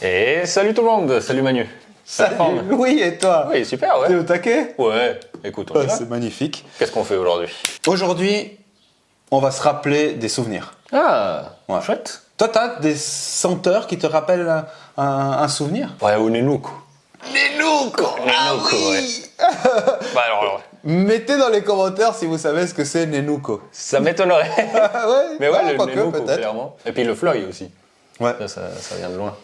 Et salut tout le monde, salut Manu. Salut Louis, et toi? Oui, super, T'es ouais. au taquet? Ouais, écoute, on y va. C'est magnifique. Qu'est-ce qu'on fait aujourd'hui? Aujourd'hui, on va se rappeler des souvenirs. Ah, Ouais. chouette. Toi, t'as des senteurs qui te rappellent un souvenir? Ouais, au Nenuco. Nenuco! Ouais. Bah alors, Mettez dans les commentaires si vous savez ce que c'est Nenuco. ça m'étonnerait. Ouais, Mais ouais, le quoique, Nenuco, peut-être. clairement. Et puis le Floy aussi. Ouais. Ça vient de loin.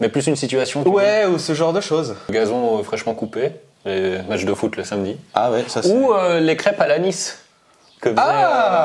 Mais plus une situation. tu Ouais, ou ce genre de choses. dis. Gazon fraîchement coupé, les matchs de foot le samedi. Ah ouais, ça c'est... Ou les crêpes à l'anis. Que faisait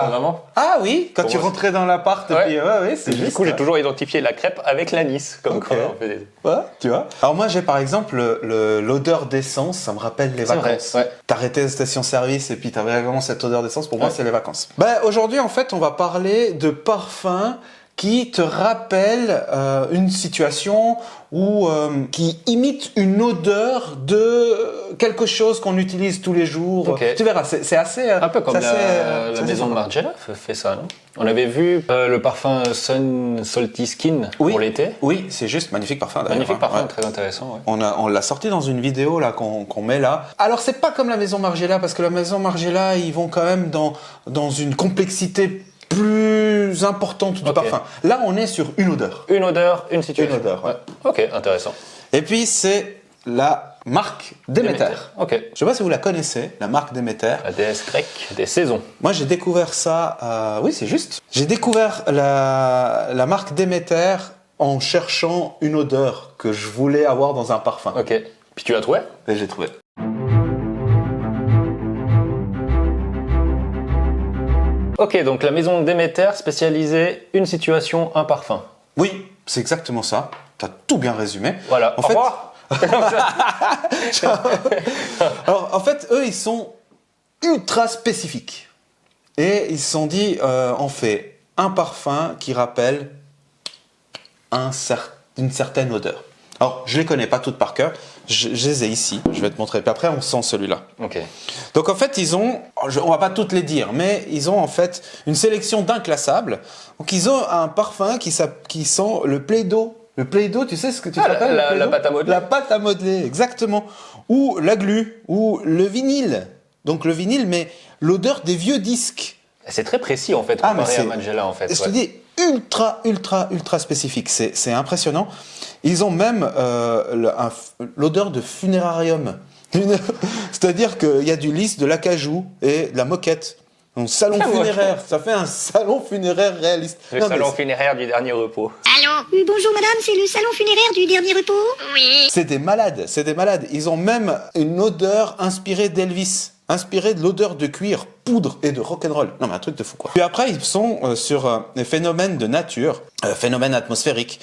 maman. Ah oui, quand Pour tu moi, rentrais dans l'appart, et Ouais. puis ouais, c'est Du juste. coup, j'ai toujours identifié la crêpe avec l'anis. Comme Ok. quoi on fait des... Ouais, tu vois. Alors moi, j'ai par exemple l'odeur d'essence, ça me rappelle les C'est vrai, vacances. ouais. T'arrêtais la station-service et puis t'avais vraiment cette odeur d'essence, pour moi, c'est les vacances. Bah, aujourd'hui, en fait, on va parler de parfums qui te rappellent une situation ou qui imite une odeur de quelque chose qu'on utilise tous les jours. Ok. Tu verras, c'est assez... Un peu comme c'est assez, la c'est maison de assez- Margiela fait ça, non? On avait vu le parfum Sun Salty Skin Oui. pour l'été. Oui, c'est juste magnifique parfum d'ailleurs. Magnifique parfum, Ouais. très intéressant. Ouais. On l'a sorti dans une vidéo là qu'on met là. Alors c'est pas comme la maison Margiela parce que la maison Margiela ils vont quand même dans une complexité plus importante du Ok. parfum. Là on est sur une odeur. Une odeur, une situation. Une odeur, ouais. Ok, intéressant. Et puis c'est la marque Demeter. Ok. Je sais pas si vous la connaissez, la marque Demeter. La déesse grecque des saisons. Moi j'ai découvert ça, oui c'est juste. J'ai découvert la marque Demeter en cherchant une odeur que je voulais avoir dans un parfum. Ok. Puis tu l'as trouvé? Et j'ai trouvé. Ok, donc la maison Demeter spécialisée une situation, un parfum. Oui, c'est exactement ça. T'as tout bien résumé. Voilà. En Au fait, revoir. alors, en fait, eux, ils sont ultra spécifiques. Et ils se sont dit, on fait un parfum qui rappelle une certaine odeur. Alors, je les connais pas toutes par cœur. Je les ai ici. Je vais te montrer. Puis après, on sent celui-là. Ok. Donc, en fait, ils ont, on va pas toutes les dire, mais ils ont en fait une sélection d'inclassables. Donc, ils ont un parfum qui sent le Play-Doh. Le Play-Doh, tu sais ce que tu t'appelles la pâte à modeler. La pâte à modeler, exactement. Ou la glu, ou le vinyle. Donc le vinyle, mais l'odeur des vieux disques. C'est très précis en fait Ah, mais comparé à c'est- Margiela en fait. Je te dis, ultra spécifique. C'est impressionnant. Ils ont même l'odeur de funérarium. C'est-à-dire qu'il y a du lys, de l'acajou et de la moquette. Donc salon La funéraire, ça fait un salon funéraire réaliste. Le Non, mais salon funéraire du dernier repos. Allô Bonjour madame, c'est le salon funéraire du dernier repos. Oui. c'est des malades, c'est des malades. Ils ont même une odeur inspirée d'Elvis, inspirée de l'odeur de cuir, poudre et de rock'n'roll. Non mais un truc de fou quoi. Puis après ils sont sur les phénomènes de nature, phénomènes atmosphériques,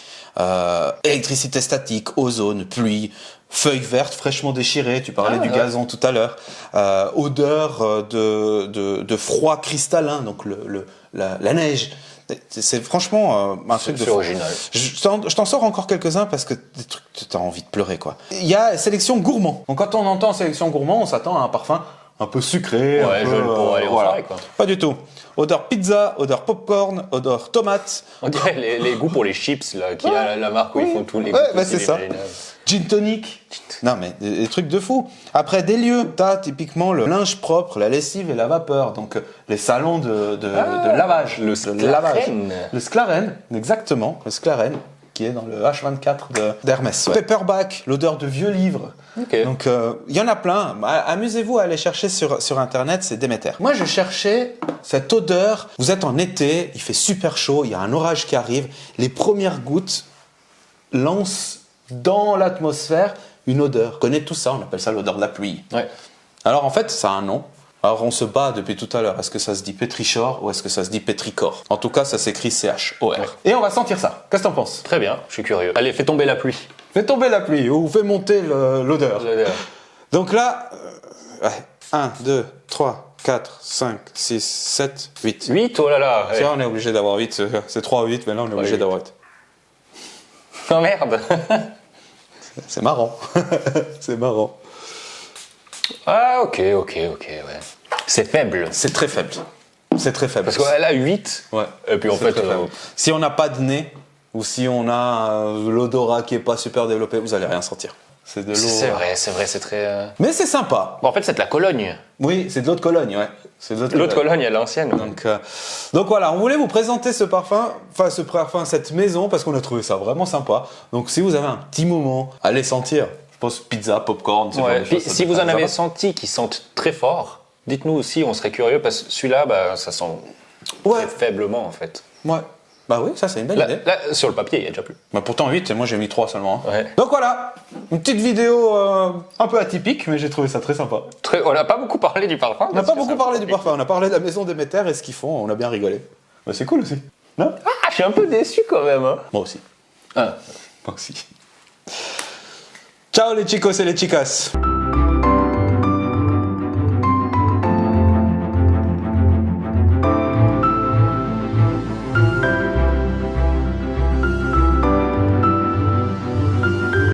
électricité statique, ozone, pluie, feuilles vertes fraîchement déchirées, tu parlais Ah, du ouais. gazon tout à l'heure, odeur de froid cristallin, donc la neige. C'est franchement un truc de C'est fou. original. Je t'en sors encore quelques-uns parce que des trucs, t'as envie de pleurer quoi. Il y a sélection gourmand. Donc quand on entend sélection gourmand, on s'attend à un parfum un peu sucré, Ouais, un peu, joli pour aller en soirée, quoi. Pas du tout. Odeur pizza, odeur popcorn, odeur tomate, On dirait les goûts pour les chips là, qui a la marque où ils font tous les Ouais, goûts bah, c'est ça. imaginables. gin tonic. Non mais des trucs de fou. Après des lieux, t'as typiquement le linge propre, la lessive et la vapeur. Donc les salons de lavage. le De lavage. Sclaren. Le Sclaren, exactement. Le Sclaren qui est dans le H24 d'Hermès. Ouais. Paperback, l'odeur de vieux livres. Ok. Donc il y en a plein. Amusez-vous à aller chercher sur internet, c'est Demeter. Moi je cherchais cette odeur. Vous êtes en été, il fait super chaud, il y a un orage qui arrive. Les premières gouttes lancent dans l'atmosphère une odeur. On connaît tout ça, on appelle ça l'odeur de la pluie. Ouais. Alors en fait, ça a un nom. Alors on se bat depuis tout à l'heure. Est-ce que ça se dit pétrichor ou est-ce que ça se dit pétricor? En tout cas, ça s'écrit C-H-O-R. Et on va sentir ça. Qu'est-ce que t'en penses? Très bien, je suis curieux. Allez, fais tomber la pluie. Fais tomber la pluie ou fais monter l'odeur. Donc là, 1, 2, 3, 4, 5, 6, 7, 8. 8, oh là là. Ouais. Ça, on est obligé d'avoir 8. C'est 3 ou 8, mais là, on est obligé huit. d'avoir 8. Oh merde. C'est marrant. C'est marrant. Ah ok, ouais. C'est faible. C'est très faible. C'est très faible. Parce qu'elle a 8. Ouais. Et puis en C'est fait, très faible. Si on n'a pas de nez, ou si on a l'odorat qui est pas super développé, vous allez rien sentir. C'est de l'eau. C'est vrai, c'est très. Mais c'est sympa. Bon, en fait, c'est de la Cologne. Oui, c'est de l'eau de Cologne, ouais. C'est de L'eau de Cologne, elle est ancienne. Donc voilà, on voulait vous présenter ce parfum, cette maison, parce qu'on a trouvé ça vraiment sympa. Donc si vous avez un petit moment, allez sentir. Je pense pizza, popcorn, c'est Ouais. pas Puis, si vous en avez senti qui sentent très fort, dites-nous aussi, on serait curieux parce que celui-là, bah, ça sent très faiblement en fait. Ouais. Bah oui, ça c'est une belle idée. Là, sur le papier, il y a déjà plus. Bah pourtant 8, et moi j'ai mis 3 seulement. Hein. Ouais. Donc voilà, une petite vidéo un peu atypique, mais j'ai trouvé ça très sympa. On n'a pas beaucoup parlé du parfum. On n'a pas beaucoup parlé du parfum, on a parlé de la maison Déméter et ce qu'ils font, on a bien rigolé. Bah, c'est cool aussi. Non? Ah, je suis un peu déçu quand même. Hein. Moi aussi. Ah. Moi aussi. Ciao les chicos et les chicas.